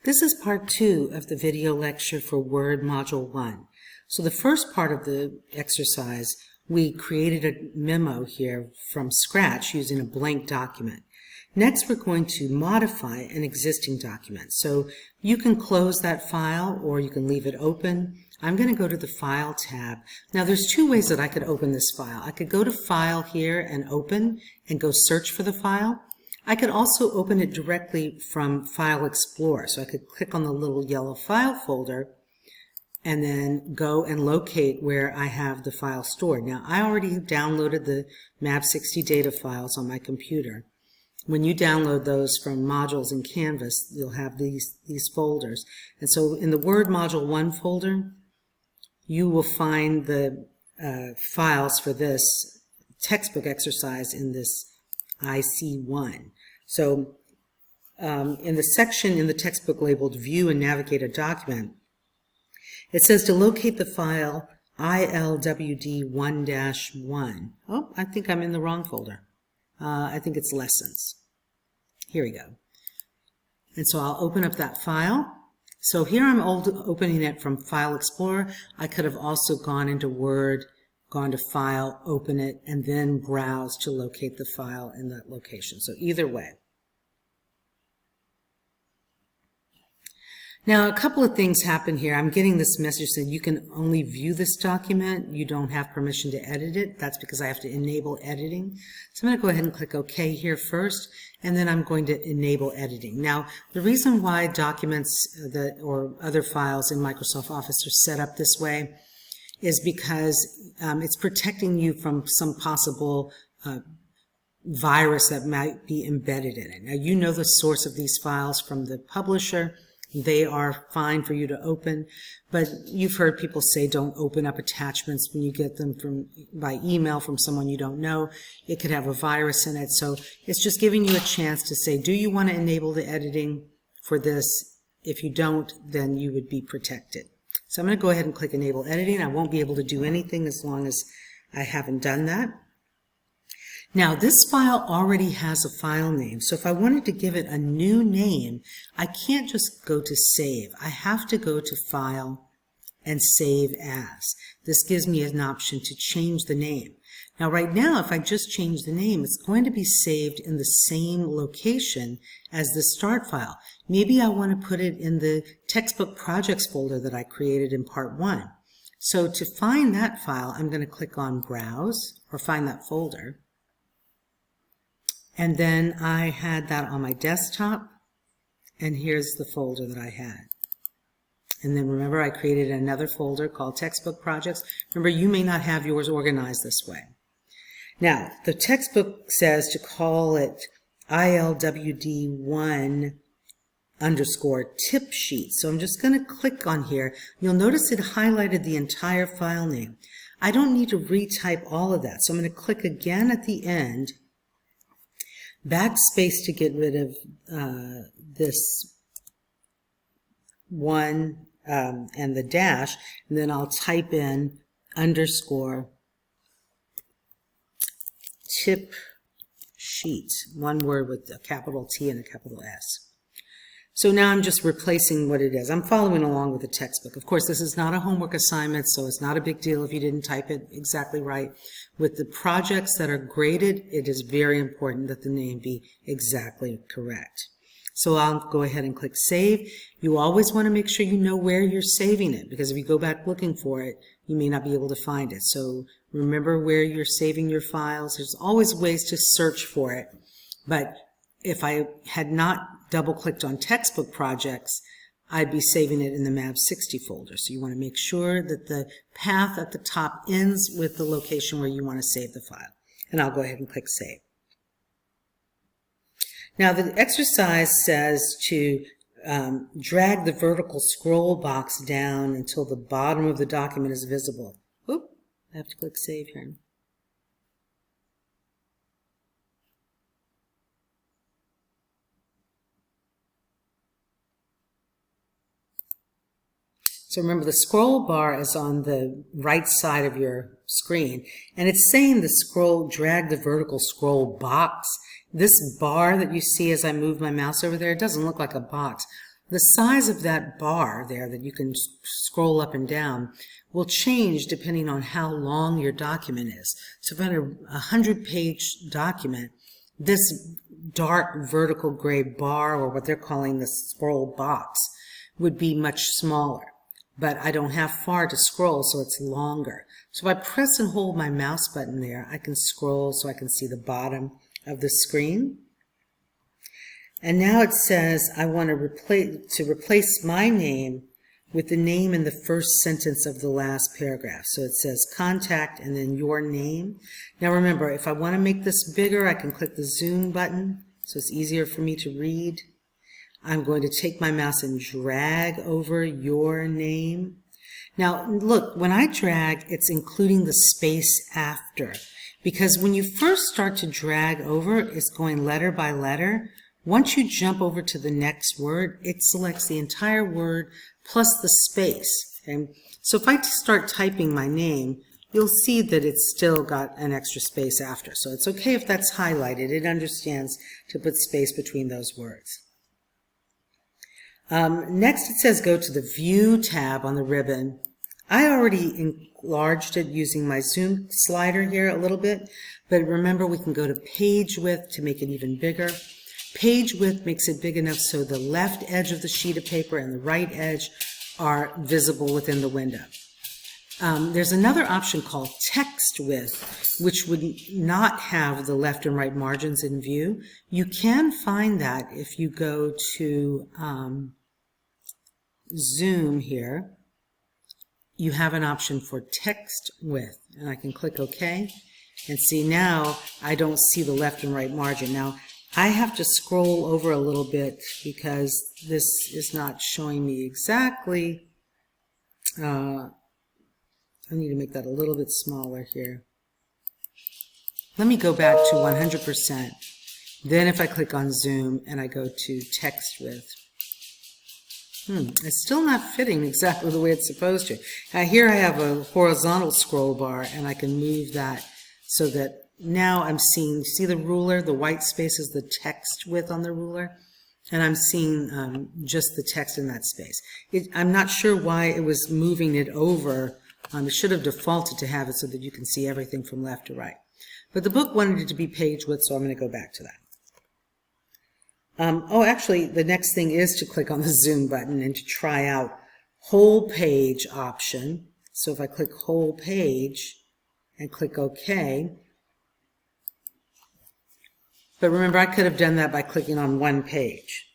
This is part 2 of the video lecture for Word Module 1. So the first part of the exercise, we created a memo here from scratch using a blank document. Next, we're going to modify an existing document. So you can close that file or you can leave it open. I'm going to go to the File tab. Now there's two ways that I could open this file. I could go to File here and Open and go search for the file. I could also open it directly from File Explorer. So I could click on the little yellow file folder and then go and locate where I have the file stored. Now I already have downloaded the MAB60 data files on my computer. When you download those from modules in Canvas, you'll have these folders. And so in the Word Module 1 folder, you will find the files for this textbook exercise in this IC1. So in the section in the textbook labeled View and Navigate a Document, it says to locate the file ILWD1-1. Oh, I think I'm in the wrong folder. I think it's Lessons. Here we go. And so I'll open up that file. So here I'm opening it from File Explorer. I could have also gone into Word, gone to File, open it, and then browse to locate the file in that location. So either way. Now a couple of things happen here. I'm getting this message that you can only view this document. You don't have permission to edit it. That's because I have to enable editing. So I'm going to go ahead and click OK here first, and then I'm going to enable editing. Now the reason why documents or other files in Microsoft Office are set up this way is because it's protecting you from some possible virus that might be embedded in it. Now you know the source of these files from the publisher. They are fine for you to open, but you've heard people say don't open up attachments when you get them by email from someone you don't know. It could have a virus in it, so it's just giving you a chance to say, do you want to enable the editing for this? If you don't, then you would be protected. So I'm going to go ahead and click Enable Editing. I won't be able to do anything as long as I haven't done that. Now this file already has a file name, so if I wanted to give it a new name, I can't just go to Save. I have to go to File and Save As. This gives me an option to change the name. Now right now, if I just change the name, it's going to be saved in the same location as the start file. Maybe I want to put it in the Textbook Projects folder that I created in Part 1. So to find that file, I'm going to click on Browse, or find that folder. And then I had that on my desktop, and here's the folder that I had. And then remember, I created another folder called Textbook Projects. Remember, you may not have yours organized this way. Now, the textbook says to call it ILWD1_tip sheet. So I'm just going to click on here. You'll notice it highlighted the entire file name. I don't need to retype all of that. So I'm going to click again at the end, backspace to get rid of this one and the dash, and then I'll type in _ tip sheet, one word with a capital T and a capital S. So now I'm just replacing what it is. I'm following along with the textbook. Of course, this is not a homework assignment, so it's not a big deal if you didn't type it exactly right. With the projects that are graded, it is very important that the name be exactly correct. So I'll go ahead and click Save. You always want to make sure you know where you're saving it, because if you go back looking for it, you may not be able to find it. So remember where you're saving your files. There's always ways to search for it, but if I had not double-clicked on Textbook Projects, I'd be saving it in the MAB60 folder. So you want to make sure that the path at the top ends with the location where you want to save the file. And I'll go ahead and click Save. Now the exercise says to drag the vertical scroll box down until the bottom of the document is visible. Oop, I have to click Save here. So remember, the scroll bar is on the right side of your screen, and it's saying drag the vertical scroll box. This bar that you see as I move my mouse over there, it doesn't look like a box. the size of that bar there that you can scroll up and down will change depending on how long your document is. So if I had a 100-page document, this dark vertical gray bar, or what they're calling the scroll box, would be much smaller. But I don't have far to scroll, so it's longer. So if I press and hold my mouse button there, I can scroll so I can see the bottom of the screen. And now it says I want to replace my name with the name in the first sentence of the last paragraph. So it says contact and then your name. Now remember, if I want to make this bigger, I can click the zoom button so it's easier for me to read. I'm going to take my mouse and drag over your name. Now look, when I drag, it's including the space after, because when you first start to drag over, it's going letter by letter. Once you jump over to the next word, it selects the entire word plus the space. Okay? So if I start typing my name, you'll see that it's still got an extra space after. So it's okay if that's highlighted. It understands to put space between those words. Next it says go to the View tab on the ribbon. I already enlarged it using my zoom slider here a little bit, but remember we can go to page width to make it even bigger. Page width makes it big enough so the left edge of the sheet of paper and the right edge are visible within the window. There's another option called text width, which would not have the left and right margins in view. You can find that if you go to Zoom here. You have an option for text width, and I can click OK. And see, now I don't see the left and right margin. Now, I have to scroll over a little bit because this is not showing me exactly. I need to make that a little bit smaller here. Let me go back to 100%. Then if I click on zoom and I go to text width, it's still not fitting exactly the way it's supposed to. Here I have a horizontal scroll bar, and I can move that so that now I'm seeing, see the ruler, the white space is the text width on the ruler, and I'm seeing just the text in that space. I'm not sure why it was moving it over. It should have defaulted to have it so that you can see everything from left to right. But the book wanted it to be page width, so I'm going to go back to that. Actually, the next thing is to click on the zoom button and to try out whole page option. So if I click whole page and click OK, but remember, I could have done that by clicking on one page.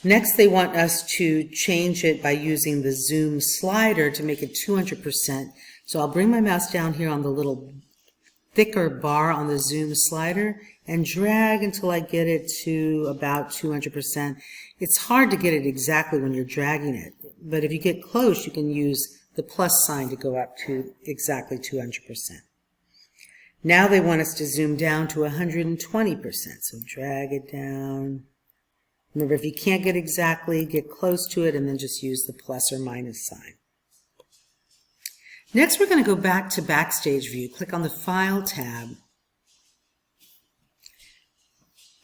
Next, they want us to change it by using the zoom slider to make it 200%. So I'll bring my mouse down here on the little thicker bar on the zoom slider and drag until I get it to about 200%. It's hard to get it exactly when you're dragging it, but if you get close, you can use the plus sign to go up to exactly 200%. Now they want us to zoom down to 120%, so drag it down. Remember, if you can't get exactly, get close to it and then just use the plus or minus sign. Next, we're going to go back to Backstage View. Click on the File tab,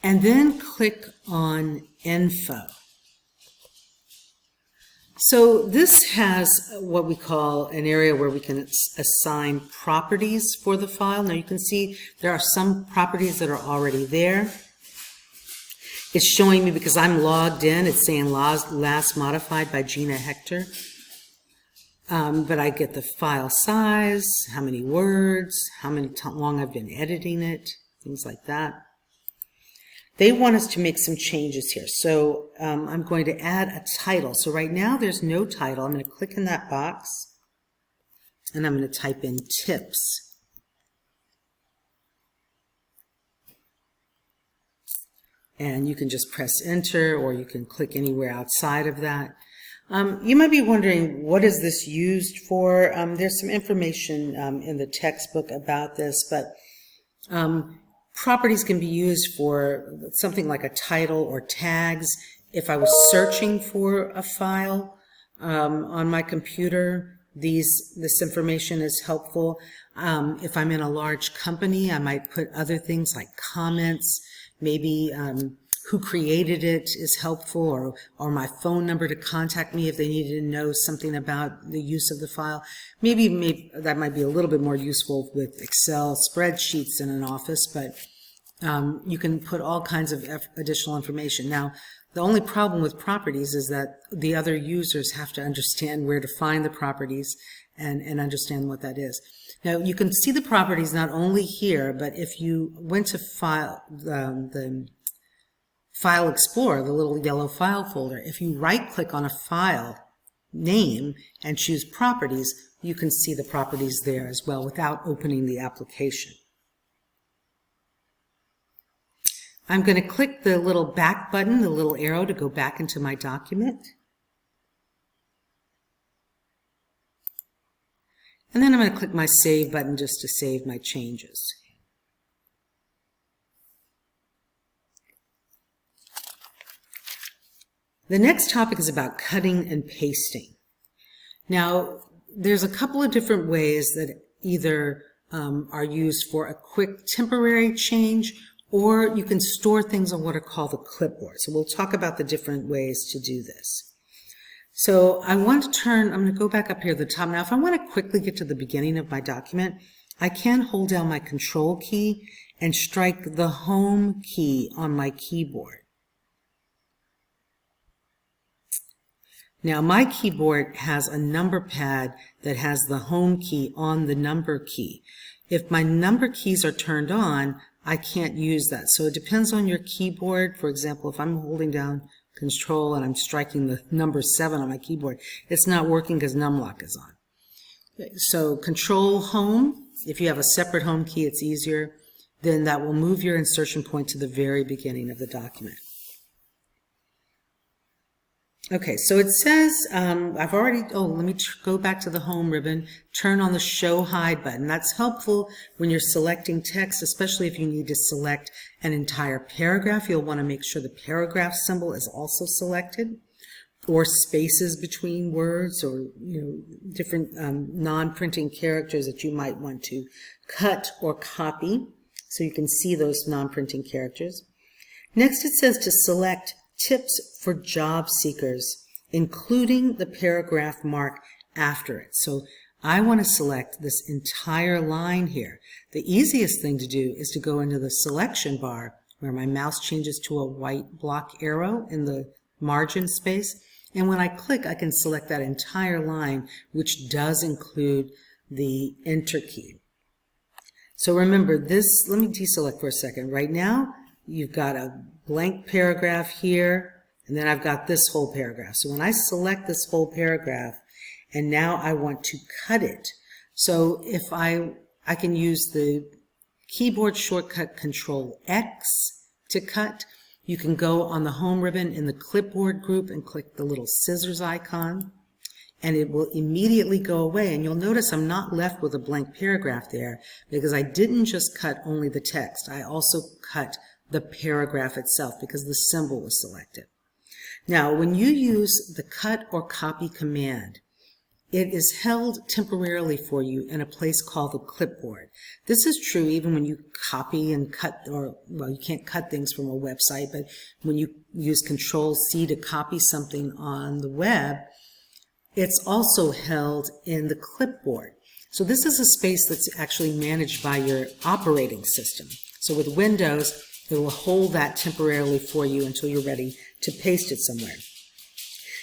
and then click on Info. So this has what we call an area where we can assign properties for the file. Now you can see there are some properties that are already there. It's showing me because I'm logged in. It's saying last modified by Gina Hector. But I get the file size, how many words, how long I've been editing it, things like that. They want us to make some changes here. So I'm going to add a title. So right now there's no title. I'm going to click in that box and I'm going to type in tips. And you can just press enter, or you can click anywhere outside of that. You might be wondering, what is this used for? There's some information in the textbook about this, but properties can be used for something like a title or tags. If I was searching for a file on my computer, this information is helpful. If I'm in a large company, I might put other things like comments, maybe who created it is helpful, or my phone number to contact me if they needed to know something about the use of the file. Maybe that might be a little bit more useful with Excel spreadsheets in an office, but you can put all kinds of additional information. Now, the only problem with properties is that the other users have to understand where to find the properties and understand what that is. Now, you can see the properties not only here, but if you went to File, the File Explorer, the little yellow file folder, if you right-click on a file name and choose Properties, you can see the properties there as well without opening the application. I'm going to click the little back button, the little arrow, to go back into my document. And then I'm going to click my Save button just to save my changes. The next topic is about cutting and pasting. Now, there's a couple of different ways that either are used for a quick temporary change, or you can store things on what are called the clipboard. So we'll talk about the different ways to do this. So I want to turn, I'm going to go back up here at the top. Now, if I want to quickly get to the beginning of my document, I can hold down my Control key and strike the Home key on my keyboard. Now, my keyboard has a number pad that has the Home key on the number key. If my number keys are turned on, I can't use that. So it depends on your keyboard. For example, if I'm holding down Control and I'm striking the number 7 on my keyboard, it's not working because numlock is on. So Control Home, if you have a separate Home key, it's easier. Then that will move your insertion point to the very beginning of the document. Okay, so it says, let me go back to the Home ribbon, turn on the Show Hide button. That's helpful when you're selecting text, especially if you need to select an entire paragraph. You'll want to make sure the paragraph symbol is also selected, or spaces between words, or different non-printing characters that you might want to cut or copy, so you can see those non-printing characters. Next, it says to select Tips for job seekers, including the paragraph mark after it. So I want to select this entire line here. The easiest thing to do is to go into the selection bar where my mouse changes to a white block arrow in the margin space. And when I click, I can select that entire line, which does include the Enter key. So remember this, let me deselect for a second. Right now, you've got a blank paragraph here, and then I've got this whole paragraph. So when I select this whole paragraph, and now I want to cut it. So if I can use the keyboard shortcut Control X to cut. You can go on the Home ribbon in the Clipboard group and click the little scissors icon, and it will immediately go away. And you'll notice I'm not left with a blank paragraph there because I didn't just cut only the text. I also cut the paragraph itself because the symbol was selected. Now, when you use the cut or copy command, it is held temporarily for you in a place called the clipboard. This is true even when you copy and cut, or, well, you can't cut things from a website, but when you use Control-C to copy something on the web, it's also held in the clipboard. So this is a space that's actually managed by your operating system. So with Windows, it will hold that temporarily for you until you're ready to paste it somewhere.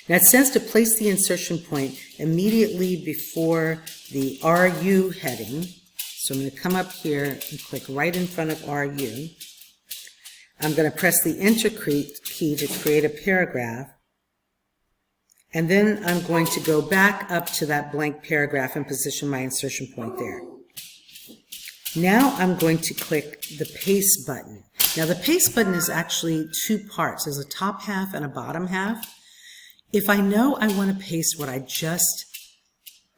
Now it says to place the insertion point immediately before the RU heading. So I'm going to come up here and click right in front of RU. I'm going to press the Enter key to create a paragraph. And then I'm going to go back up to that blank paragraph and position my insertion point there. Now I'm going to click the Paste button. Now the Paste button is actually two parts. There's a top half and a bottom half. If I know I want to paste what I just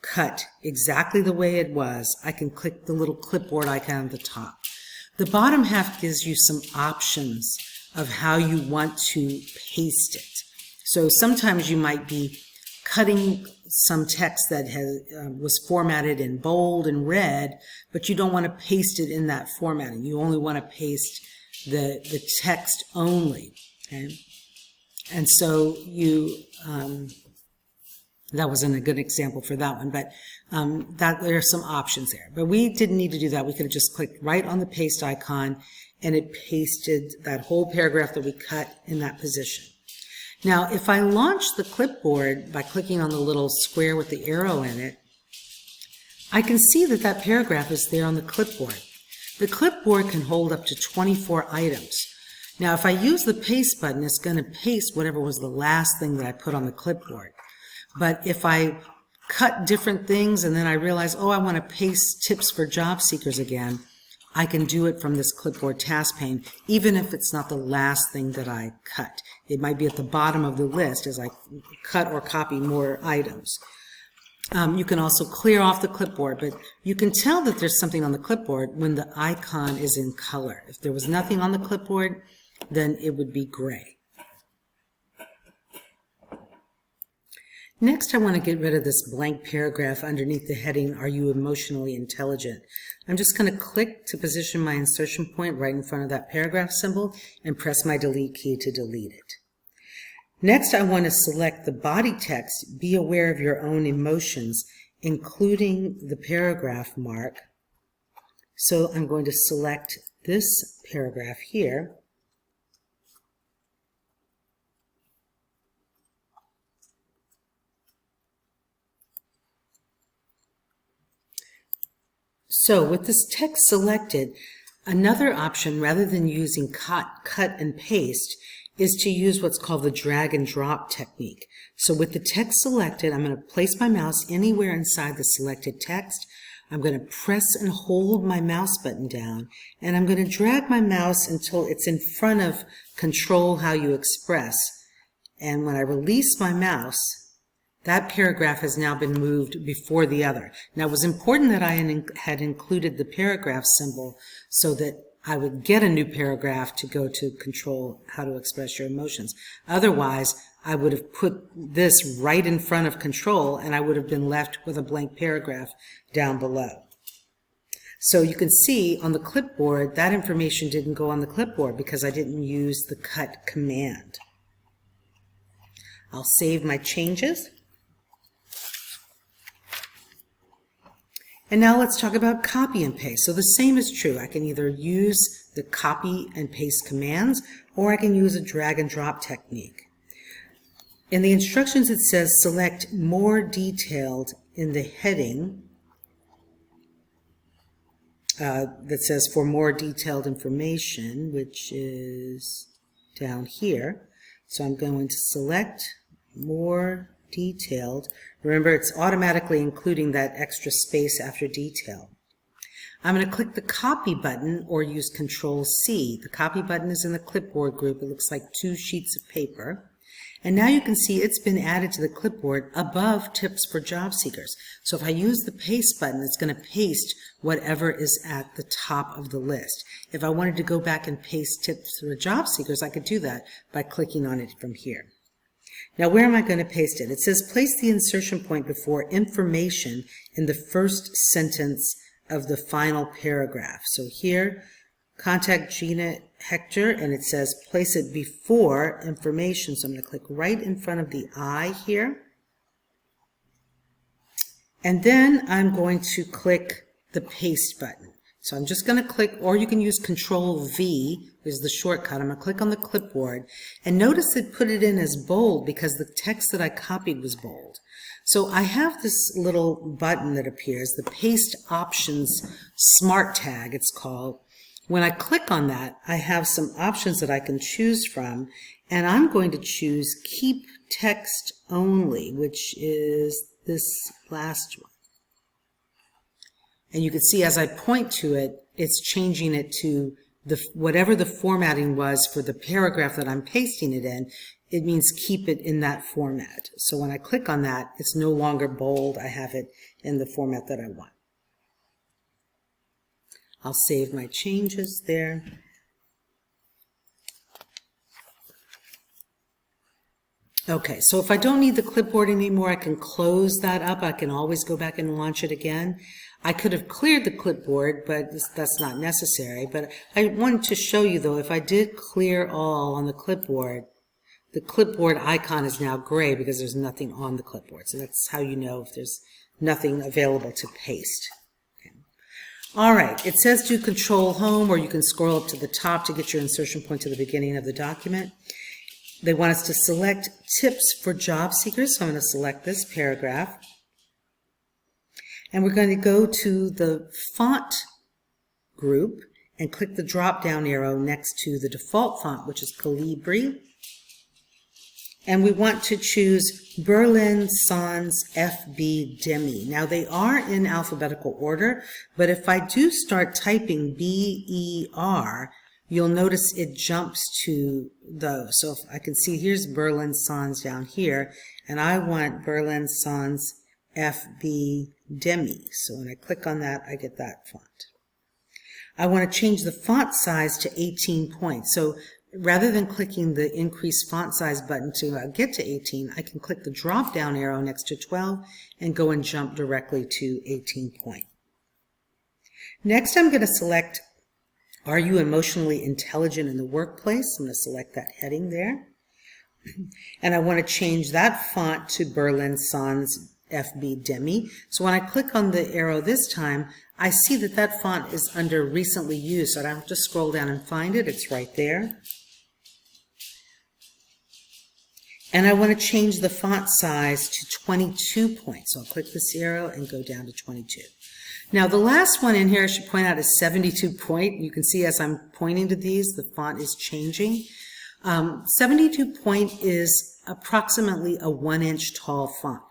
cut exactly the way it was, I can click the little clipboard icon at the top. The bottom half gives you some options of how you want to paste it. So sometimes you might be cutting some text that was formatted in bold and red, but you don't want to paste it in that formatting. You only want to paste the text only. Okay. And so you, that wasn't a good example for that one, but that there are some options there. But we didn't need to do that. We could have just clicked right on the paste icon and it pasted that whole paragraph that we cut in that position. Now, if I launch the clipboard by clicking on the little square with the arrow in it, I can see that that paragraph is there on the clipboard. The clipboard can hold up to 24 items. Now, if I use the paste button, it's going to paste whatever was the last thing that I put on the clipboard. But if I cut different things and then I realize, oh, I want to paste tips for job seekers again, I can do it from this clipboard task pane, even if it's not the last thing that I cut. It might be at the bottom of the list as I cut or copy more items. You can also clear off the clipboard, but you can tell that there's something on the clipboard when the icon is in color. If there was nothing on the clipboard, then it would be gray. Next, I want to get rid of this blank paragraph underneath the heading, Are You Emotionally Intelligent? I'm just going to click to position my insertion point right in front of that paragraph symbol and press my delete key to delete it. Next, I want to select the body text, Be Aware of Your Own Emotions, including the paragraph mark. So I'm going to select this paragraph here. So with this text selected, another option rather than using cut and paste is to use what's called the drag and drop technique. So with the text selected, I'm going to place my mouse anywhere inside the selected text. I'm going to press and hold my mouse button down, and I'm going to drag my mouse until it's in front of Control How You Express. And when I release my mouse, that paragraph has now been moved before the other. Now, it was important that I had included the paragraph symbol so that I would get a new paragraph to go to Control How to Express Your Emotions. Otherwise, I would have put this right in front of Control and I would have been left with a blank paragraph down below. So you can see on the clipboard, that information didn't go on the clipboard because I didn't use the cut command. I'll save my changes. And now let's talk about copy and paste. So the same is true. I can either use the copy and paste commands, or I can use a drag and drop technique. In the instructions it says select more detailed in the heading that says for more detailed information, which is down here. So I'm going to select more detailed. Remember, it's automatically including that extra space after detail. I'm going to click the copy button or use Control C. The copy button is in the clipboard group. It looks like 2 sheets of paper. And now you can see it's been added to the clipboard above tips for job seekers. So if I use the paste button, it's going to paste whatever is at the top of the list. If I wanted to go back and paste tips for job seekers, I could do that by clicking on it from here. Now, where am I going to paste it? It says place the insertion point before information in the first sentence of the final paragraph. So here, contact Gina Hector, and it says place it before information. So I'm going to click right in front of the I here. And then I'm going to click the paste button. So I'm just going to click, or you can use Control V is the shortcut. I'm going to click on the clipboard, and notice it put it in as bold because the text that I copied was bold. So I have this little button that appears, the Paste Options Smart Tag it's called. When I click on that, I have some options that I can choose from, and I'm going to choose Keep Text Only, which is this last one. And you can see as I point to it, it's changing it to whatever the formatting was for the paragraph that I'm pasting it in. It means keep it in that format. So when I click on that, it's no longer bold. I have it in the format that I want. I'll save my changes there. Okay, so if I don't need the clipboard anymore, I can close that up. I can always go back and launch it again. I could have cleared the clipboard, but that's not necessary. But I wanted to show you, though, if I did clear all on the clipboard icon is now gray because there's nothing on the clipboard. So that's how you know if there's nothing available to paste. Okay. All right, it says to Control Home, or you can scroll up to the top to get your insertion point to the beginning of the document. They want us to select tips for job seekers, so I'm going to select this paragraph. And we're going to go to the font group and click the drop-down arrow next to the default font, which is Calibri. And we want to choose Berlin Sans FB Demi. Now they are in alphabetical order, but if I do start typing BER, you'll notice it jumps to those. So if I can see, here's Berlin Sans down here, and I want Berlin Sans FB Demi. So when I click on that, I get that font. I want to change the font size to 18 points. So rather than clicking the increase font size button to get to 18, I can click the drop down arrow next to 12 and go and jump directly to 18 point. Next, I'm going to select, are you emotionally intelligent in the workplace? I'm going to select that heading there. And I want to change that font to Berlin Sans FB Demi. So when I click on the arrow this time, I see that that font is under recently used, so I don't have to scroll down and find it. It's right there. And I want to change the font size to 22 points. So I'll click this arrow and go down to 22. Now the last one in here I should point out is 72 point. You can see as I'm pointing to these, the font is changing. 72 point is approximately a 1-inch tall font.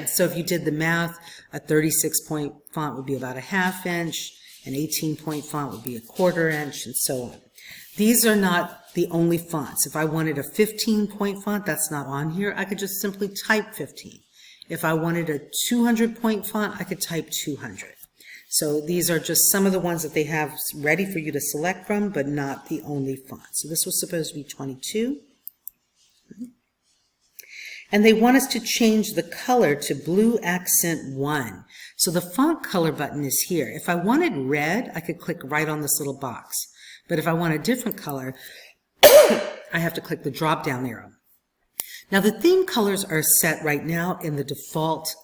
So if you did the math, a 36-point font would be about a 1/2 inch, an 18-point font would be a 1/4 inch, and so on. These are not the only fonts. If I wanted a 15-point font, that's not on here. I could just simply type 15. If I wanted a 200-point font, I could type 200. So these are just some of the ones that they have ready for you to select from, but not the only font. So this was supposed to be 22. And they want us to change the color to blue accent 1. So the font color button is here. If I wanted red, I could click right on this little box. But if I want a different color, I have to click the drop down arrow. Now the theme colors are set right now in the default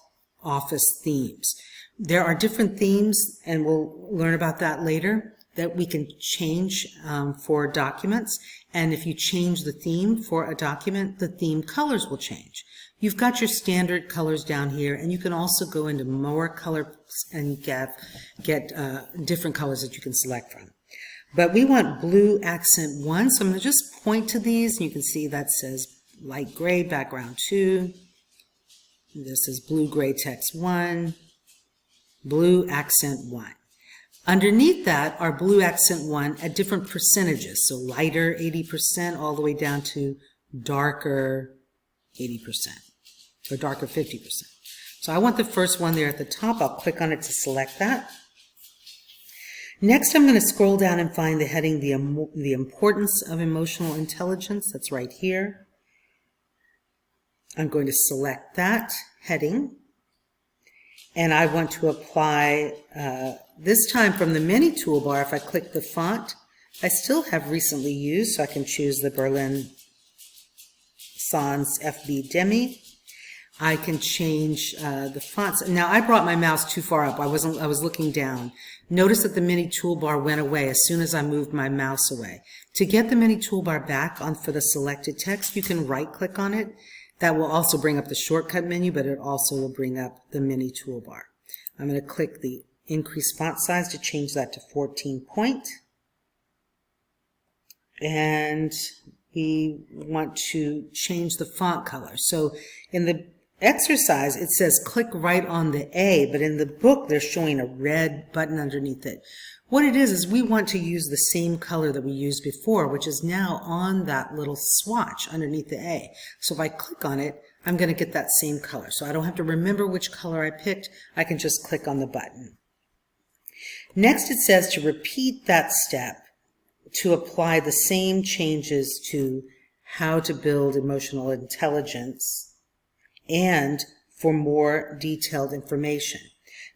Office themes. There are different themes, and we'll learn about that later, that we can change for documents. And if you change the theme for a document, the theme colors will change. You've got your standard colors down here, and you can also go into more colors and get different colors that you can select from. But we want blue accent 1, so I'm going to just point to these, and you can see that says light gray background 2. This is blue gray text 1, blue accent 1. Underneath that are blue accent 1 at different percentages, so lighter 80% all the way down to darker 80% or darker 50%. So I want the first one there at the top. I'll click on it to select that. Next, I'm going to scroll down and find the heading, the importance of emotional intelligence. That's right here. I'm going to select that heading. And I want to apply, this time from the mini toolbar, if I click the font, I still have recently used, so I can choose the Berlin Sans FB Demi. I can change the fonts. Now I brought my mouse too far up. I was looking down. Notice that the mini toolbar went away as soon as I moved my mouse away. To get the mini toolbar back on for the selected text, you can right click on it. That will also bring up the shortcut menu, but it also will bring up the mini toolbar. I'm going to click the increase font size to change that to 14 point. And we want to change the font color. So in the exercise, it says click right on the A, but in the book, they're showing a red button underneath it. What it is we want to use the same color that we used before, which is now on that little swatch underneath the A. So if I click on it, I'm going to get that same color. So I don't have to remember which color I picked. I can just click on the button. Next, it says to repeat that step to apply the same changes to how to build emotional intelligence and for more detailed information.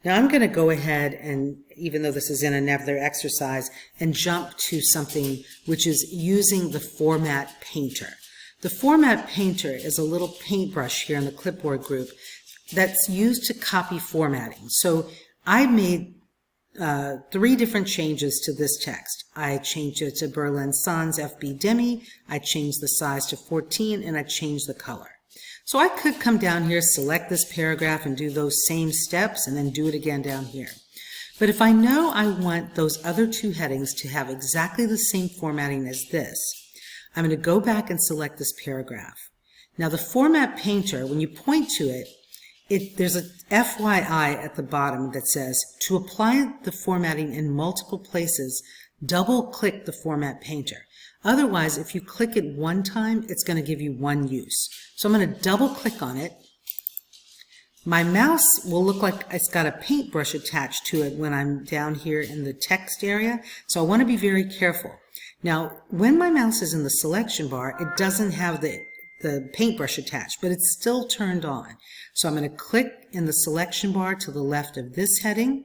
Now I'm going to go ahead and, even though this is in another exercise, and jump to something which is using the Format Painter. The Format Painter is a little paintbrush here in the clipboard group that's used to copy formatting. So I made 3 different changes to this text. I changed it to Berlin Sans FB Demi, I changed the size to 14, and I changed the color. So I could come down here, select this paragraph, and do those same steps, and then do it again down here. But if I know I want those other 2 headings to have exactly the same formatting as this, I'm going to go back and select this paragraph. Now the Format Painter, when you point to it, there's a FYI at the bottom that says, to apply the formatting in multiple places, double-click the Format Painter. Otherwise, if you click it one time, it's going to give you one use. So I'm going to double-click on it. My mouse will look like it's got a paintbrush attached to it when I'm down here in the text area, so I want to be very careful. Now, when my mouse is in the selection bar, it doesn't have the paintbrush attached, but it's still turned on. So I'm going to click in the selection bar to the left of this heading,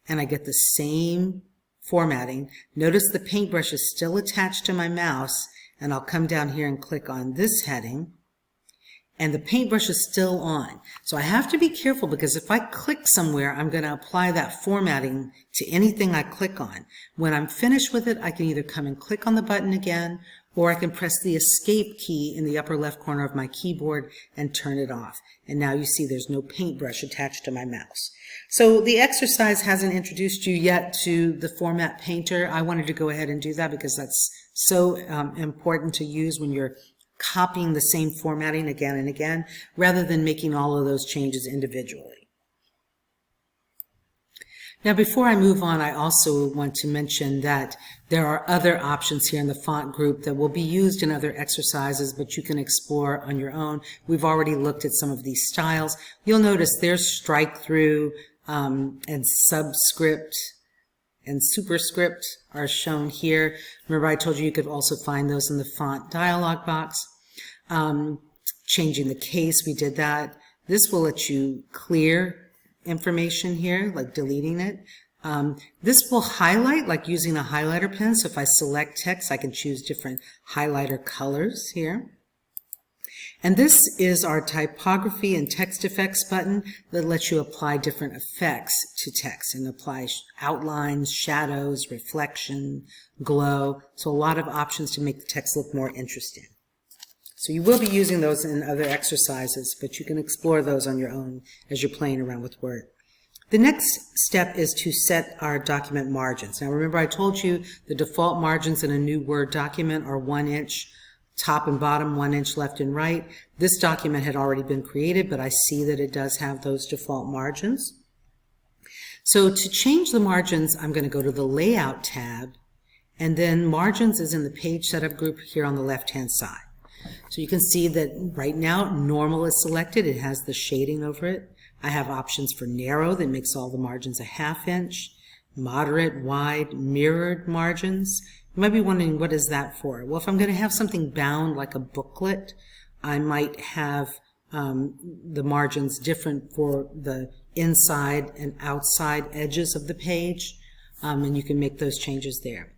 and I get the same formatting. Notice the paintbrush is still attached to my mouse, and I'll come down here and click on this heading, and the paintbrush is still on. So I have to be careful, because if I click somewhere, I'm going to apply that formatting to anything I click on. When I'm finished with it, I can either come and click on the button again, or I can press the Escape key in the upper left corner of my keyboard and turn it off. And now you see there's no paintbrush attached to my mouse. So the exercise hasn't introduced you yet to the Format Painter. I wanted to go ahead and do that because that's so important to use when you're copying the same formatting again and again, rather than making all of those changes individually. Now, before I move on, I also want to mention that there are other options here in the font group that will be used in other exercises, but you can explore on your own. We've already looked at some of these styles. You'll notice there's strike through and subscript and superscript are shown here. Remember, I told you you could also find those in the font dialog box. Changing the case, we did that. This will let you clear information here, like deleting it. This will highlight, like using a highlighter pen. So if I select text, I can choose different highlighter colors here. And this is our typography and text effects button that lets you apply different effects to text and apply outlines, shadows, reflection, glow. So a lot of options to make the text look more interesting. So you will be using those in other exercises, but you can explore those on your own as you're playing around with Word. The next step is to set our document margins. Now remember, I told you the default margins in a new Word document are 1 inch top and bottom, 1 inch left and right. This document had already been created, but I see that it does have those default margins. So to change the margins, I'm going to go to the Layout tab, and then Margins is in the Page Setup group here on the left-hand side. So you can see that right now normal is selected. It has the shading over it. I have options for narrow that makes all the margins a 1/2 inch, moderate, wide, mirrored margins. You might be wondering, what is that for? Well, if I'm going to have something bound like a booklet, I might have the margins different for the inside and outside edges of the page, and you can make those changes there.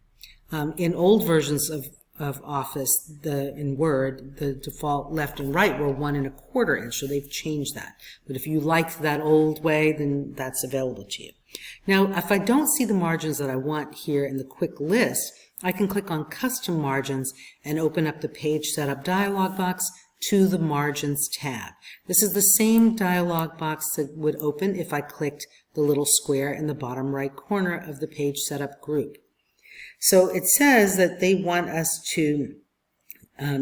In old versions of Office, in Word, the default left and right were 1 1/4 inch, so they've changed that. But if you liked that old way, then that's available to you. Now, if I don't see the margins that I want here in the quick list, I can click on Custom Margins and open up the Page Setup dialog box to the Margins tab. This is the same dialog box that would open if I clicked the little square in the bottom right corner of the Page Setup group. So it says that they want us to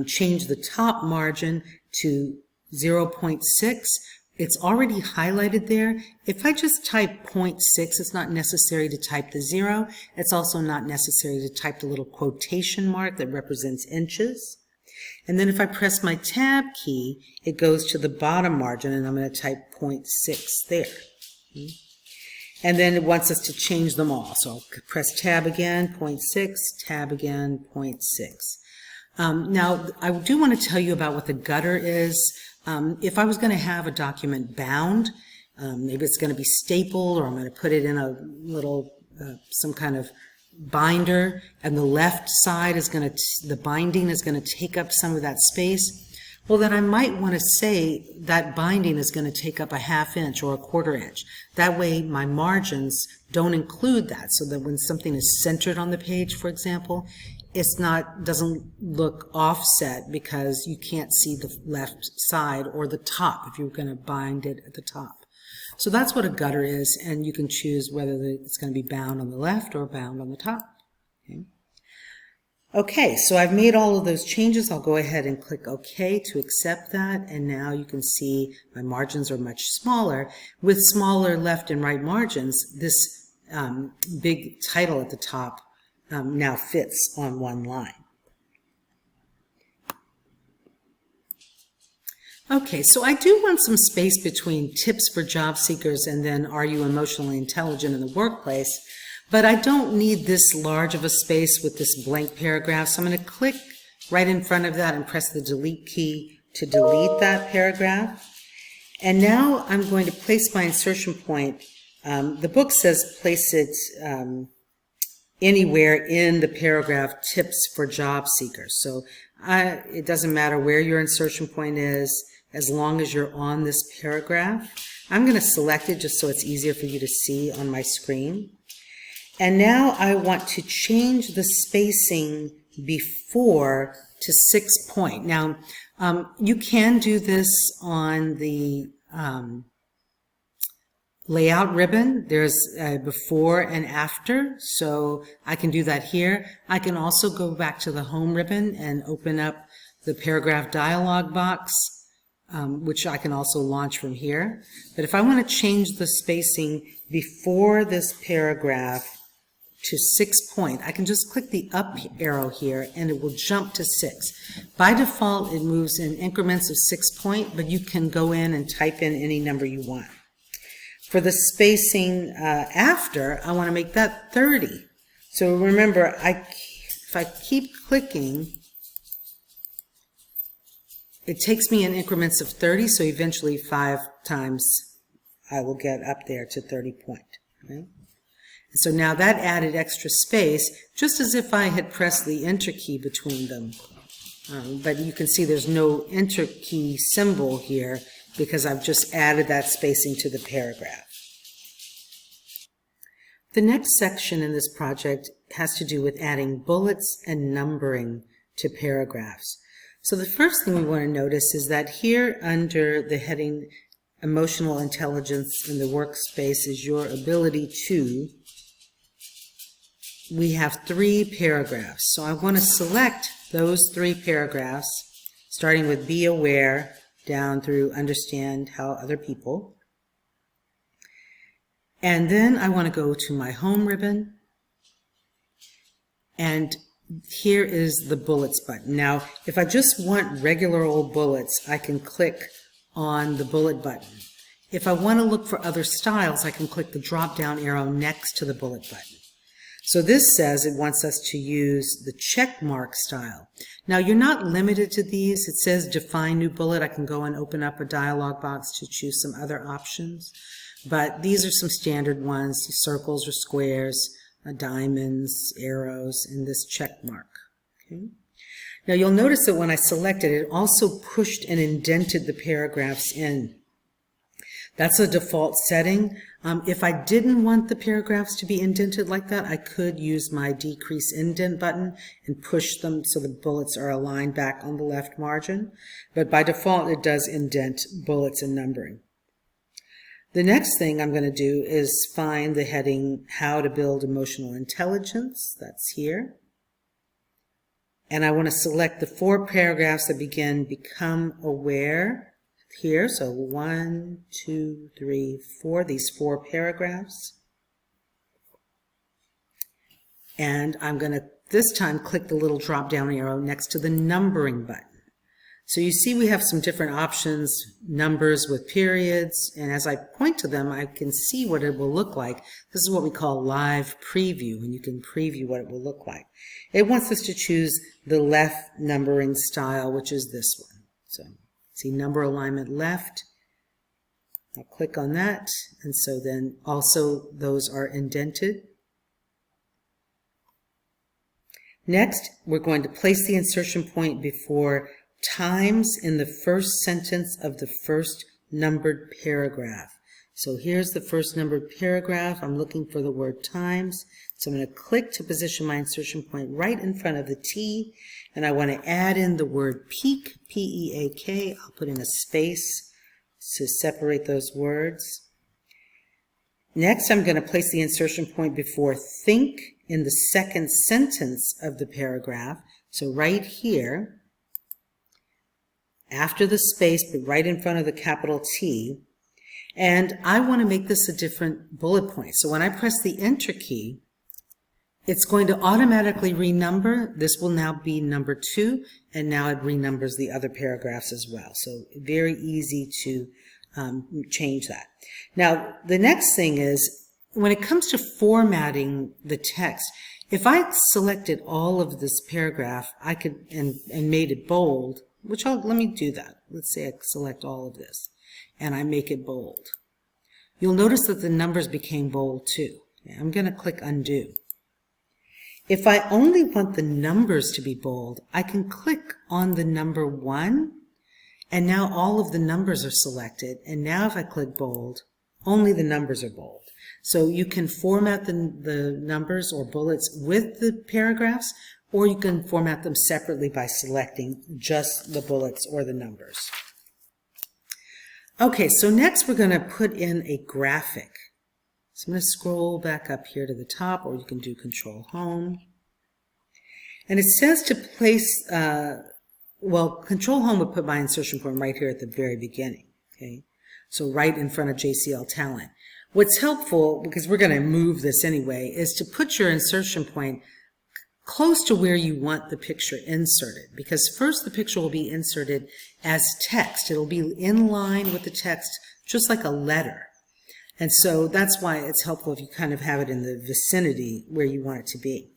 change the top margin to 0.6. It's already highlighted there. If I just type 0.6, it's not necessary to type the 0. It's also not necessary to type the little quotation mark that represents inches. And then if I press my Tab key, it goes to the bottom margin, and I'm going to type 0.6 there. And then it wants us to change them all. So I'll press Tab again, 0.6, Tab again, 0.6. Now, I do want to tell you about what the gutter is. If I was going to have a document bound, Maybe it's going to be stapled, or I'm going to put it in a little, some kind of binder, and the left side is going to, the binding is going to take up some of that space. Well, then I might want to say that binding is going to take up a 1/2 inch or a 1/4 inch. That way my margins don't include that, so that when something is centered on the page, for example, it's not, doesn't look offset because you can't see the left side or the top if you're going to bind it at the top. So that's what a gutter is, and you can choose whether it's going to be bound on the left or bound on the top. Okay, so I've made all of those changes. I'll go ahead and click OK to accept that, and now you can see my margins are much smaller. With smaller left and right margins, this big title at the top now fits on one line. Okay, so I do want some space between tips for job seekers and then are you emotionally intelligent in the workplace, but I don't need this large of a space with this blank paragraph, so I'm going to click right in front of that and press the delete key to delete that paragraph. And now I'm going to place my insertion point. The book says place it anywhere in the paragraph tips for job seekers. So it doesn't matter where your insertion point is, as long as you're on this paragraph. I'm going to select it just so it's easier for you to see on my screen. And now I want to change the spacing before to 6 point. Now, you can do this on the layout ribbon. There's a before and after, so I can do that here. I can also go back to the home ribbon and open up the paragraph dialog box, which I can also launch from here. But if I want to change the spacing before this paragraph to 6 point, I can just click the up arrow here and it will jump to 6. By default, it moves in increments of 6 point, but you can go in and type in any number you want. For the spacing after, I want to make that 30. So remember, if I keep clicking, it takes me in increments of 30, so eventually 5 times I will get up there to 30 point. Okay? So now that added extra space, just as if I had pressed the enter key between them. But you can see there's no enter key symbol here because I've just added that spacing to the paragraph. The next section in this project has to do with adding bullets and numbering to paragraphs. So the first thing we want to notice is that here under the heading Emotional Intelligence in the Workspace is your ability to, we have 3 paragraphs. So I want to select those 3 paragraphs, starting with be aware down through understand how other people. And then I want to go to my home ribbon, and here is the bullets button. Now, if I just want regular old bullets, I can click on the bullet button. If I want to look for other styles, I can click the drop-down arrow next to the bullet button. So this says it wants us to use the check mark style. Now, you're not limited to these. It says define new bullet. I can go and open up a dialog box to choose some other options. But these are some standard ones, circles or squares, diamonds, arrows, and this check mark. Okay. Now you'll notice that when I selected it, it also pushed and indented the paragraphs in. That's a default setting. If I didn't want the paragraphs to be indented like that, I could use my decrease indent button and push them so the bullets are aligned back on the left margin. But by default, it does indent bullets and numbering. The next thing I'm going to do is find the heading How to Build Emotional Intelligence. That's here. And I want to select the 4 paragraphs that begin Become Aware here. So 1, 2, 3, 4, these 4 paragraphs. And I'm going to this time click the little drop down arrow next to the numbering button. So you see we have some different options, numbers with periods, and as I point to them, I can see what it will look like. This is what we call live preview, and you can preview what it will look like. It wants us to choose the left numbering style, which is this one. So see number alignment left, I'll click on that, and so then also those are indented. Next, we're going to place the insertion point before times in the first sentence of the first numbered paragraph. So here's the first numbered paragraph. I'm looking for the word times. So I'm going to click to position my insertion point right in front of the T, and I want to add in the word peak, P-E-A-K. I'll put in a space to separate those words. Next, I'm going to place the insertion point before think in the second sentence of the paragraph. So right here, after the space, but right in front of the capital T. And I want to make this a different bullet point. So when I press the Enter key, it's going to automatically renumber. This will now be number 2, and now it renumbers the other paragraphs as well. So very easy to change that. Now, the next thing is, when it comes to formatting the text, if I selected all of this paragraph, I could, and made it bold, which let me do that. Let's say I select all of this, and I make it bold. You'll notice that the numbers became bold too. I'm going to click Undo. If I only want the numbers to be bold, I can click on the number 1, and now all of the numbers are selected. And now if I click bold, only the numbers are bold. So you can format the numbers or bullets with the paragraphs, or you can format them separately by selecting just the bullets or the numbers. Okay, so next we're going to put in a graphic. So I'm going to scroll back up here to the top, or you can do Control Home. And it says to place, Control Home would put my insertion point right here at the very beginning. Okay, so right in front of JCL Talent. What's helpful, because we're going to move this anyway, is to put your insertion point close to where you want the picture inserted, because first the picture will be inserted as text. It'll be in line with the text, just like a letter. And so that's why it's helpful if you kind of have it in the vicinity where you want it to be.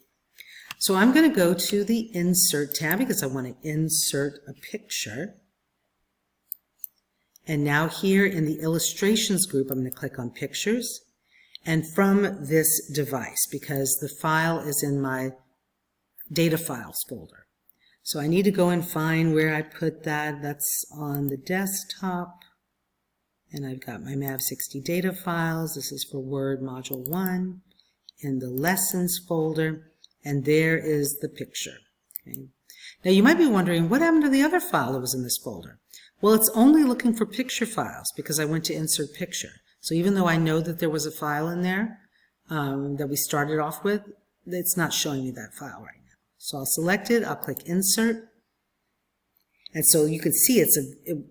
So I'm going to go to the Insert tab because I want to insert a picture. And now here in the Illustrations group, I'm going to click on Pictures. And from this device, because the file is in my Data Files folder. So I need to go and find where I put that. That's on the desktop. And I've got my MAV60 data files. This is for Word Module 1 in the Lessons folder. And there is the picture. Okay. Now you might be wondering, what happened to the other file that was in this folder? Well, it's only looking for picture files because I went to Insert Picture. So even though I know that there was a file in there that we started off with, it's not showing me that file right now. So I'll select it, I'll click Insert. And so you can see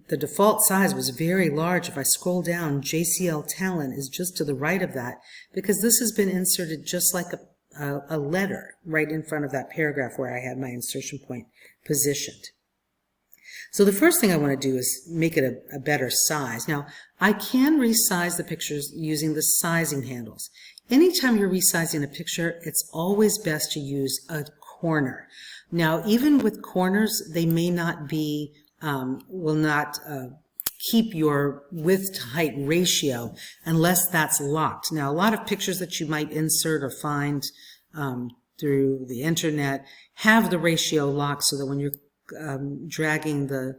the default size was very large. If I scroll down, JCL Talent is just to the right of that because this has been inserted just like a letter right in front of that paragraph where I had my insertion point positioned. So the first thing I want to do is make it a better size. Now, I can resize the pictures using the sizing handles. Anytime you're resizing a picture, it's always best to use a corner. Now, even with corners, they may not be, will not keep your width to height ratio unless that's locked. Now, a lot of pictures that you might insert or find through the internet have the ratio locked so that when you're dragging the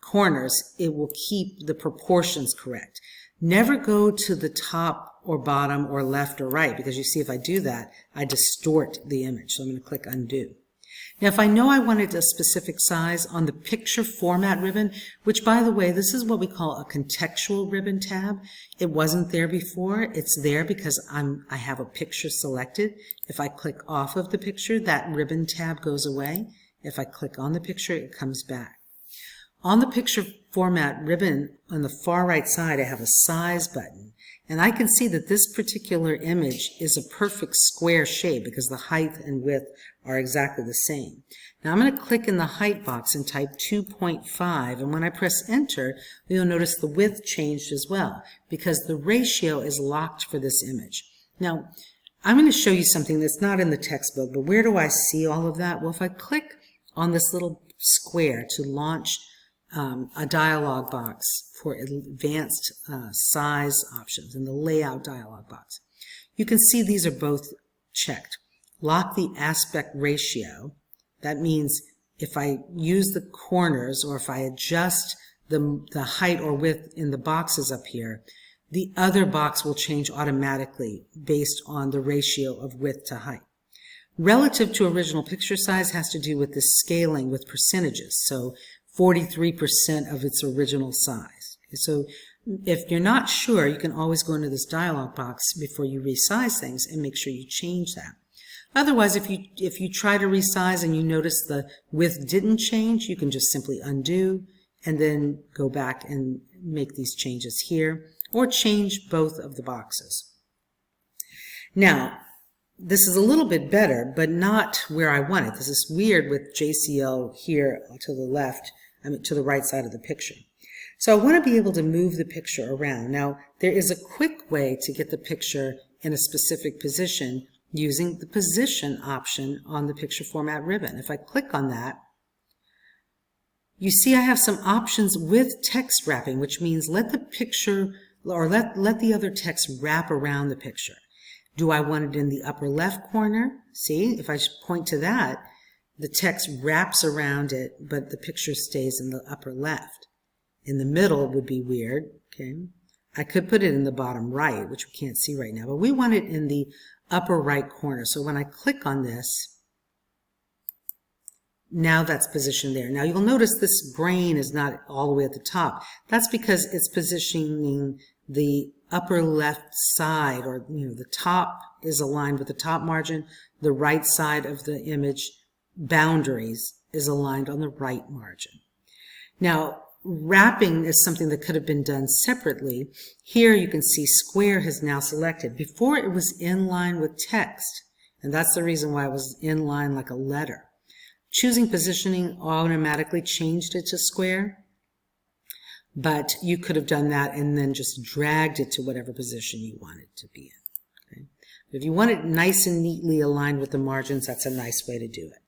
corners, it will keep the proportions correct. Never go to the top or bottom or left or right, because you see if I do that, I distort the image. So I'm going to click Undo. Now if I know I wanted a specific size on the Picture Format ribbon, which by the way, this is what we call a contextual ribbon tab. It wasn't there before. It's there because I have a picture selected. If I click off of the picture, that ribbon tab goes away. If I click on the picture, it comes back. On the Picture Format ribbon on the far right side, I have a Size button. And I can see that this particular image is a perfect square shape because the height and width are exactly the same. Now I'm going to click in the height box and type 2.5. And when I press Enter, you'll notice the width changed as well because the ratio is locked for this image. Now, I'm going to show you something that's not in the textbook, but where do I see all of that? Well, if I click on this little square to launch a dialog box for advanced size options in the layout dialog box. You can see these are both checked. Lock the aspect ratio. That means if I use the corners or if I adjust the height or width in the boxes up here, the other box will change automatically based on the ratio of width to height. Relative to original picture size has to do with the scaling with percentages. So 43% of its original size. So if you're not sure, you can always go into this dialog box before you resize things and make sure you change that. Otherwise, if you try to resize and you notice the width didn't change, you can just simply undo and then go back and make these changes here, or change both of the boxes. Now, this is a little bit better, but not where I want it. This is weird with JCL here to the left, to the right side of the picture. So I want to be able to move the picture around. Now, there is a quick way to get the picture in a specific position using the position option on the picture format ribbon. If I click on that, you see I have some options with text wrapping, which means let the picture or let the other text wrap around the picture. Do I want it in the upper left corner? See, if I point to that, the text wraps around it, but the picture stays in the upper left. In the middle would be weird, okay? I could put it in the bottom right, which we can't see right now, but we want it in the upper right corner. So when I click on this, now that's positioned there. Now you'll notice this brain is not all the way at the top. That's because it's positioning the upper left side, or the top is aligned with the top margin. The right side of the image boundaries is aligned on the right margin. Now, wrapping is something that could have been done separately. Here you can see square has now selected. Before it was in line with text, and that's the reason why it was in line like a letter. Choosing positioning automatically changed it to square, but you could have done that and then just dragged it to whatever position you want it to be in. Okay? If you want it nice and neatly aligned with the margins, that's a nice way to do it.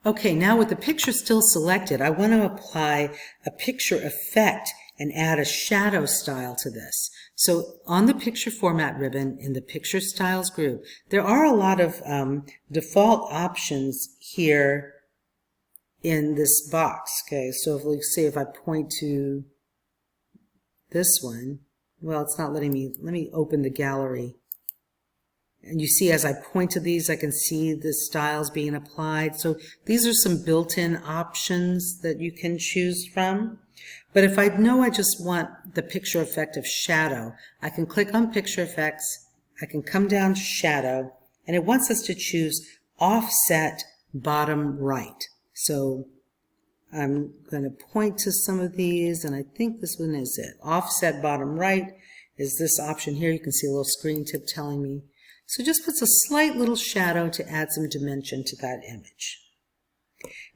Okay, now with the picture still selected, I want to apply a picture effect and add a shadow style to this. So on the picture format ribbon in the picture styles group, there are a lot of default options here in this box. Okay, so if, like, say if I point to this one, well, it's not letting me, let me open the gallery. And you see as I point to these, I can see the styles being applied. So these are some built-in options that you can choose from. But if I know I just want the picture effect of shadow, I can click on picture effects, I can come down to shadow, and it wants us to choose offset bottom right. So I'm going to point to some of these, and I think this one is it. Offset bottom right is this option here. You can see a little screen tip telling me. So just puts a slight little shadow to add some dimension to that image.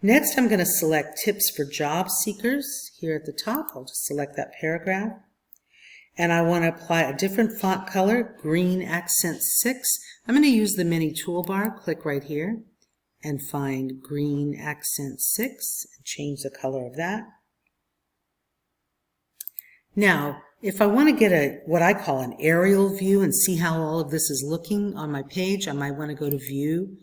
Next, I'm going to select tips for job seekers here at the top. I'll just select that paragraph. And I want to apply a different font color, green accent 6. I'm going to use the mini toolbar, click right here, and find green accent 6, and change the color of that. Now, if I want to get what I call an aerial view and see how all of this is looking on my page, I might want to go to View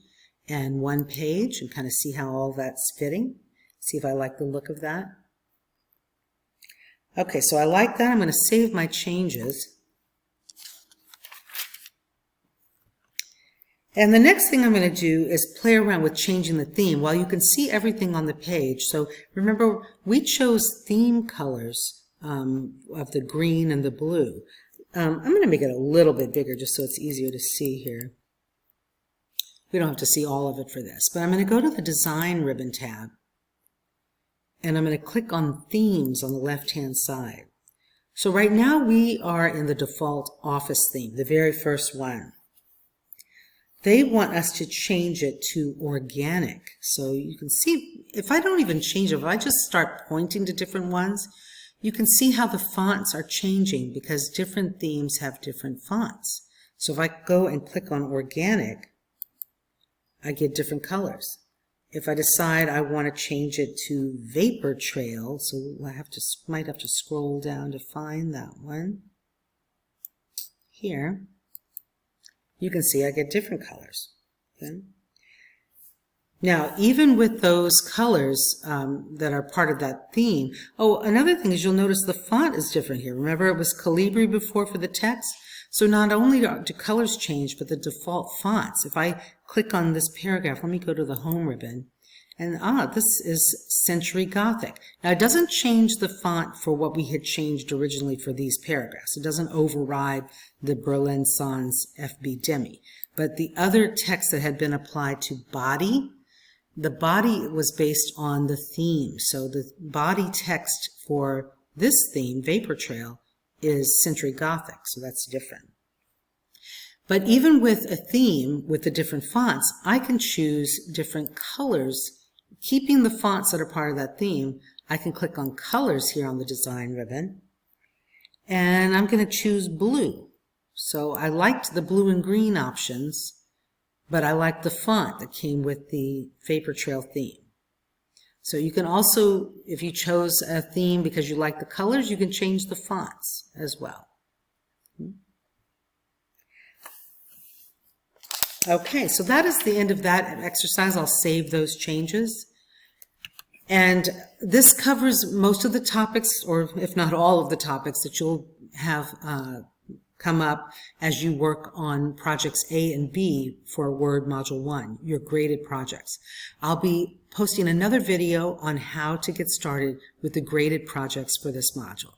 and One Page and kind of see how all that's fitting. See if I like the look of that. Okay, so I like that. I'm going to save my changes. And the next thing I'm going to do is play around with changing the theme. While you can see everything on the page, so remember we chose theme colors of the green and the blue. I'm going to make it a little bit bigger just so it's easier to see here. We don't have to see all of it for this, but I'm going to go to the Design ribbon tab, and I'm going to click on Themes on the left-hand side. So right now we are in the default Office theme, the very first one. They want us to change it to organic. So you can see, if I don't even change it, if I just start pointing to different ones, you can see how the fonts are changing because different themes have different fonts. So if I go and click on organic, I get different colors. if I decide I want to change it to Vapor Trail, so I might have to scroll down to find that one. Here, you can see I get different colors. Okay? Now, even with those colors that are part of that theme, oh, another thing is you'll notice the font is different here. Remember it was Calibri before for the text? So not only do colors change, but the default fonts. If I click on this paragraph, let me go to the home ribbon, and this is Century Gothic. Now it doesn't change the font for what we had changed originally for these paragraphs. It doesn't override the Berlin Sans FB Demi. But the other text that had been applied to body, the body was based on the theme. So the body text for this theme, Vapor Trail, is Century Gothic, so that's different. But even with a theme with the different fonts, I can choose different colors. Keeping the fonts that are part of that theme, I can click on Colors here on the Design ribbon, and I'm going to choose blue. So I liked the blue and green options, but I liked the font that came with the Vapor Trail theme. So you can also, if you chose a theme because you like the colors, you can change the fonts as well. Okay, so that is the end of that exercise. I'll save those changes. And this covers most of the topics, or if not all of the topics, that you'll have come up as you work on projects A and B for Word Module 1, your graded projects. I'll be posting another video on how to get started with the graded projects for this module.